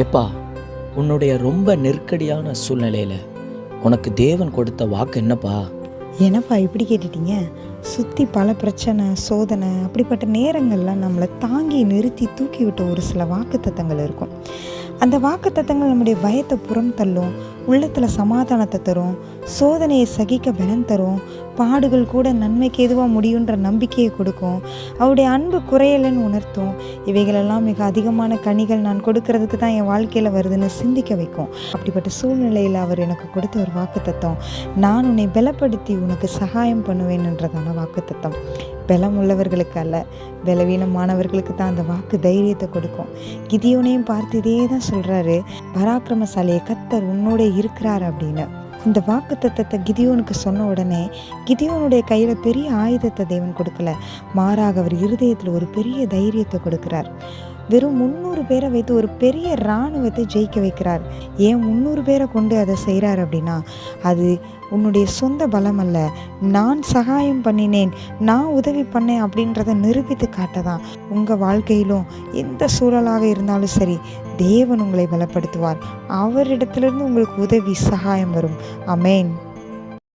எப்பா, உன்னுடைய ரொம்ப நெருக்கடியான சூழ்நிலையில் உனக்கு தேவன் கொடுத்த வாக்கு என்னப்பா? என்னப்பா இப்படி கேட்டுட்டீங்க? சுற்றி பல பிரச்சனை, சோதனை, அப்படிப்பட்ட நேரங்கள்லாம் நம்மளை தாங்கி நிறுத்தி தூக்கி விட்ட ஒரு சில வாக்குத்தத்தங்கள் இருக்கும். அந்த வாக்குத்தத்தங்கள் நம்முடைய பயத்தை புறம் தள்ளும், உள்ளத்தில் சமாதானத்தை தரும், சோதனையை சகிக்க பலன் தரும், பாடுகள் கூட நன்மைக்கு எதுவாக முடியுன்ற நம்பிக்கையை கொடுக்கும், அவருடைய அன்பு குறையலைன்னு உணர்த்தும். இவைகளெல்லாம் மிக அதிகமான கனிகள் நான் கொடுக்கறதுக்கு தான் என் வாழ்க்கையில் வருதுன்னு சிந்திக்க வைக்கும். அப்படிப்பட்ட சூழ்நிலையில் அவர் எனக்கு கொடுத்த ஒரு வாக்குத்தத்தம், நான் உன்னை பலப்படுத்தி உனக்கு சகாயம் பண்ணுவேன்ன்றதான வாக்குத்தத்தம். பலம் உள்ளவர்களுக்கு அல்ல, பலவீனமானவர்களுக்கு தான் அந்த வாக்கு தைரியத்தை கொடுக்கும். கிதியோனையும் பார்த்து இதே தான் சொல்கிறாரு, பராக்கிரமசாலியை கர்த்தர் உன்னோட இருக்கிறார் அப்படின்னு. இந்த வாக்கு தத்தத்தை கிதியோனுக்கு சொன்ன உடனே கிதியோனுடைய கையில் பெரிய ஆயுதத்தை தேவன் கொடுக்கல, மாறாக அவர் இருதயத்தில் ஒரு பெரிய தைரியத்தை கொடுக்கிறார். வெறும் 300 பேரை வைத்து ஒரு பெரிய இராணுவத்தை ஜெயிக்க வைக்கிறார். ஏன் 300 பேரை கொண்டு அதை செய்கிறார் அப்படின்னா, அது உன்னுடைய சொந்த பலம் அல்ல, நான் சகாயம் பண்ணினேன், நான் உதவி பண்ணேன் அப்படின்றத நிரூபித்து காட்டதான். உங்கள் வாழ்க்கையிலும் எந்த சூழலாக இருந்தாலும் சரி, தேவன் உங்களை பலப்படுத்துவார். அவரிடத்திலிருந்து உங்களுக்கு உதவி சகாயம் வரும். ஆமென்.